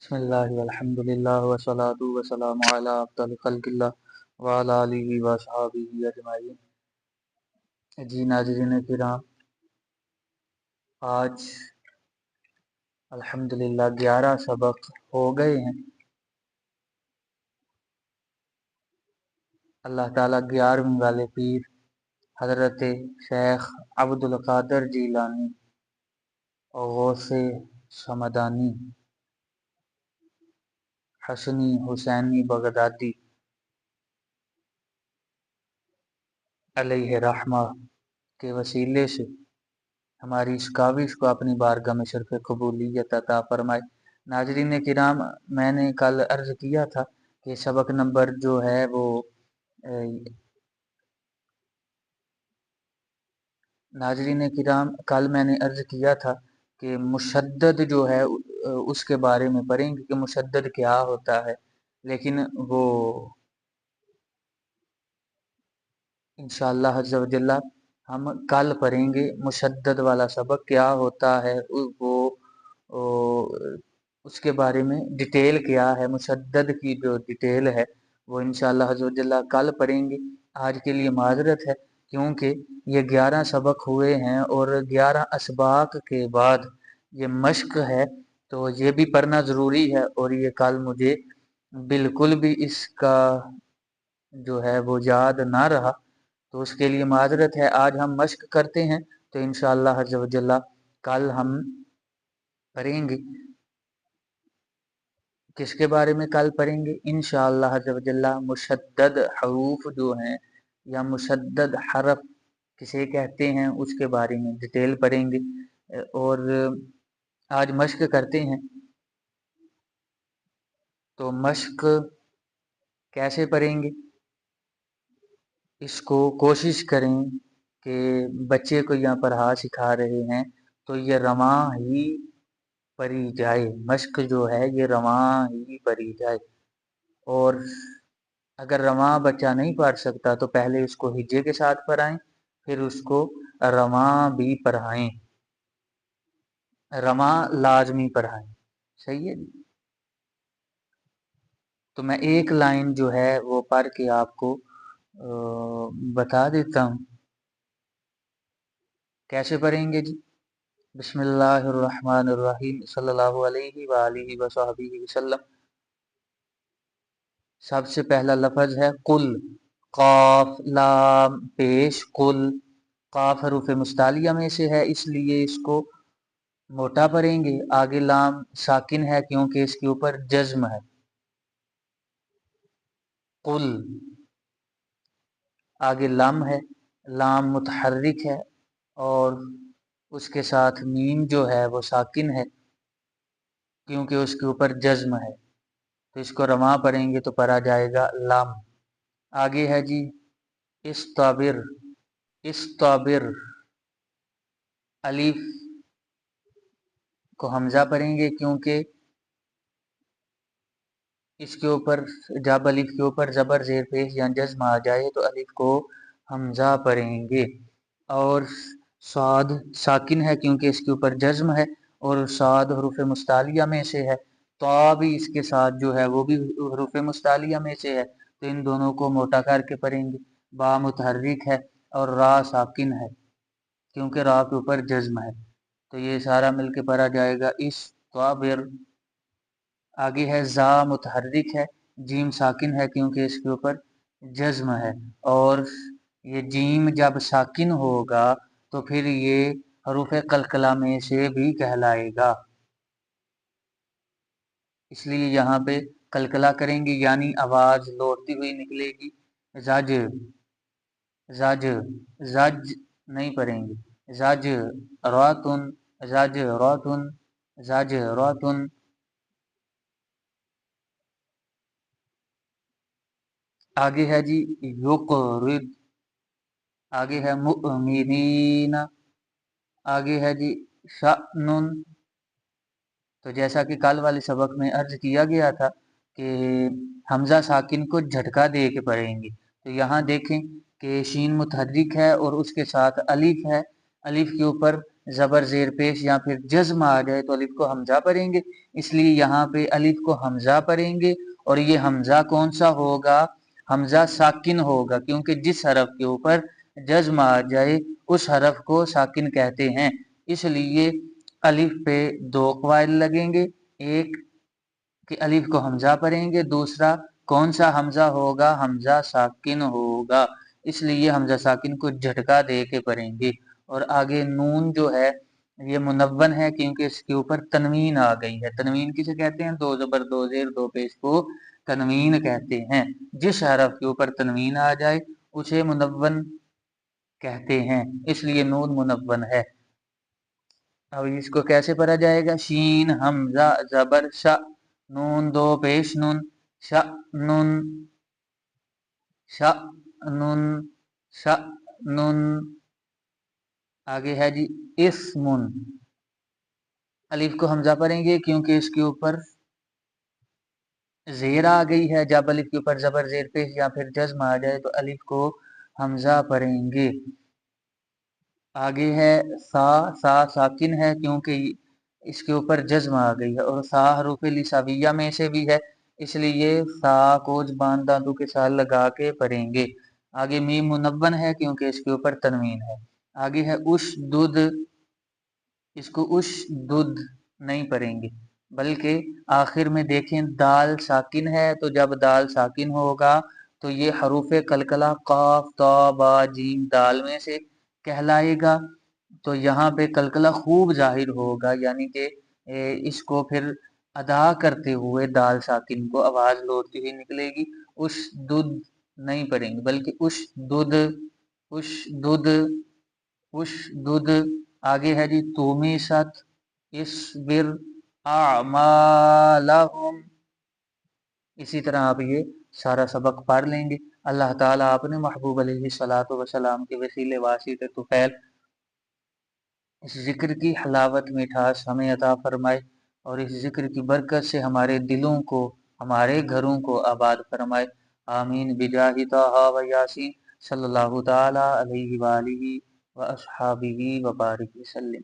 बिस्मिल्लाह वल्हम्दुलिल्लाह वस्सलातु वस्सलामु अला अफ़ज़लिल ख़ल्क़िल्लाह व अला आलिहि व अस्हाबिहि अजमाइन। जी नाज़रीन किराम, आज अल्हम्दुलिल्लाह 11 सबक हो गए हैं। अल्लाह ताला 11वें वाले पीर हज़रत शेख अब्दुल क़ादिर जीलानी और गौसे समदानी हसनी हुसैनी बगदादी अलैहि रहमा के वसीले से हमारी इस काविश को अपनी बारगाह में शर्फ़ कबूलियत अता फरमाए। नाज़रीन किराम, मैंने कल अर्ज़ किया था कि सबक नंबर जो है वो नाज़रीन किराम कल मैंने अर्ज़ किया था कि मुशद्दद जो है उसके बारे में पढ़ेंगे कि मुशद्दद क्या होता है, लेकिन वो इंशाअल्लाह अज़्ज़ा व जल्ला हम कल पढ़ेंगे। मुशद्दद वाला सबक क्या होता है उसके बारे में डिटेल क्या है, मुशद्दद की जो डिटेल है वो इंशाअल्लाह अज़्ज़ा व जल्ला कल पढ़ेंगे। आज के लिए माज़रत है क्योंकि ये 11 सबक हुए हैं और 11 असबाक के बाद ये मश्क है, तो ये भी पढ़ना ज़रूरी है और ये कल मुझे बिल्कुल भी इसका जो है वो याद ना रहा, तो उसके लिए माज़रत है। आज हम मश्क करते हैं तो इंशाअल्लाह अज़्ज़ा व जल्ला कल हम पढ़ेंगे। किसके बारे में कल पढ़ेंगे इंशाअल्लाह अज़्ज़ा व जल्ला? मुशद्दद हरूफ जो हैं या मुशद्दद हरफ किसे कहते हैं उसके बारे में डिटेल पढ़ेंगे। और आज मश्क करते हैं, तो मश्क कैसे पढ़ेंगे इसको कोशिश करें कि बच्चे को यहाँ पढ़ा सिखा रहे हैं तो ये रवां ही पढ़ी जाए। मश्क जो है ये रवां ही पढ़ी जाए, और अगर रवां बच्चा नहीं पढ़ सकता तो पहले उसको हिज्जे के साथ पढ़ाएं, फिर उसको रवां भी पढ़ाएं, रवां लाजमी पढ़ाएं। सही है जी। तो मैं एक लाइन जो है वो पढ़ के आपको बता देता हूँ कैसे पढ़ेंगे जी। बिस्मिल्लाहिर्रहमानिर्रहीम सल्लल्लाहु अलैहि व आलिहि व सहबिहि वसल्लम। सबसे पहला लफ्ज़ है कुल, काफ लाम पेश कुल। काफ हरूफ मुस्तालिया में से है इसलिए इसको मोटा पढ़ेंगे। आगे लाम साकिन है क्योंकि इसके ऊपर जज्म है। कुल, आगे लम है, लाम मुतहर्रिक है और उसके साथ मीम जो है वो साकिन है क्योंकि उसके ऊपर जज्म है, तो इसको रवां पढ़ेंगे तो पढ़ा जाएगा लम। आगे है जी इस्ताबिर, इस्ताबिर अलीफ को हमजा पढ़ेंगे क्योंकि इसके ऊपर जब अलीफ के ऊपर ज़बर ज़ेर पेश या जज्म आ जाए तो अलीफ को हमजा पढ़ेंगे। और साद साकिन है क्योंकि इसके ऊपर जज्म है और साद हरूफ मुस्तालिया में से है। तो भी इसके साथ जो है वो भी हरूफ मुस्तालिया में से है, तो इन दोनों को मोटा करके पढ़ेंगे। बा मुतहर्रिक है और रा साकिन है क्योंकि रा के ऊपर जज्म है, तो ये सारा मिलके पढ़ा जाएगा इस ताबिर। आगे है जा मुतहर्रिक है, जीम साकिन है क्योंकि इसके ऊपर जज्म है, और ये जीम जब साकिन होगा तो फिर ये हरूफ कलकला में से भी कहलाएगा, इसलिए यहाँ पे कलकला करेंगे यानी आवाज लौटती हुई निकलेगी। जज, जज, जज नहीं पढ़ेंगे। जज रातुन, जज रातुन, जज रातुन। आगे है जी युक़रिद, आगे है मुअमिनीन, आगे है जी शअनुन। तो जैसा कि कल वाले सबक में अर्ज किया गया था कि हमजा साकिन को झटका दे के पढ़ेंगे, तो यहाँ देखें कि शीन मुतहर्रिक है और उसके साथ अलिफ है, अलिफ के ऊपर زبر زیر پیش یا پھر جزم آ جائے تو الف کو حمزہ پڑھیں گے، اس لیے یہاں پہ الف کو حمزہ پڑھیں گے، اور یہ حمزہ کون سا ہوگا؟ حمزہ ساکن ہوگا، کیونکہ جس حرف کے اوپر جزم آ جائے اس حرف کو ساکن کہتے ہیں۔ اس لیے الف پہ دو قواعد لگیں گے، ایک کہ الف کو حمزہ پڑھیں گے، دوسرا کون سا حمزہ ہوگا؟ حمزہ ساکن ہوگا، اس لیے حمزہ ساکن کو جھٹکا دے کے پڑھیں گے۔ اور آگے نون جو ہے یہ منون ہے، کیونکہ اس کے اوپر تنوین آ گئی ہے۔ تنوین کسے کہتے ہیں؟ دو زبر دو زیر دو پیش کو تنوین کہتے ہیں۔ جس حرف کے اوپر تنوین آ جائے اسے منون کہتے ہیں، اس لیے نون منون ہے۔ اب اس کو کیسے پڑھا جائے گا؟ شین حمزہ زبر ش، نون دو پیش نون، ش نون، ش نون، ش نون۔ آگے ہے جی اسمن، الف کو حمزہ پڑھیں گے کیونکہ اس کے اوپر زیر آ گئی ہے، جب الف کے اوپر زبر زیر پیش یا پھر جزم آ جائے تو الف کو حمزہ پڑھیں گے۔ آگے ہے سا، سا ساکن ہے کیونکہ اس کے اوپر جزم آ گئی ہے، اور سا حروف لساویہ میں سے بھی ہے، اس لیے سا کو زبان دانتوں کے ساتھ لگا کے پڑھیں گے۔ آگے میم منون ہے کیونکہ اس کے اوپر تنوین ہے۔ آگے ہے اش دودھ، اس کو اش دودھ نہیں پڑھیں گے، بلکہ آخر میں دیکھیں دال ساکن ہے، تو جب دال ساکن ہوگا تو یہ حروف قلقلہ قاف تا با جیم دال میں سے کہلائے گا، تو یہاں پہ قلقلہ خوب ظاہر ہوگا، یعنی کہ اس کو پھر ادا کرتے ہوئے دال ساکن کو آواز لوٹتی ہوئی نکلے گی۔ اش دودھ نہیں پڑھیں گے، بلکہ اش دودھ، اش دودھ، اش دودھ۔ آگے ہے جی تومی ست اصبر اعمالہم، اسی طرح آپ یہ سارا سبق پڑھ لیں گے۔ اللہ تعالیٰ اپنے محبوب علیہ الصلوۃ والسلام کے وسیلے واسطے طفیل اس ذکر کی حلاوت مٹھاس ہمیں عطا فرمائے، اور اس ذکر کی برکت سے ہمارے دلوں کو، ہمارے گھروں کو آباد فرمائے۔ آمین بجاہ طہ و یاسین صلی اللہ تعالی علیہ وآلہ و اصحابہ وبارک وسلم۔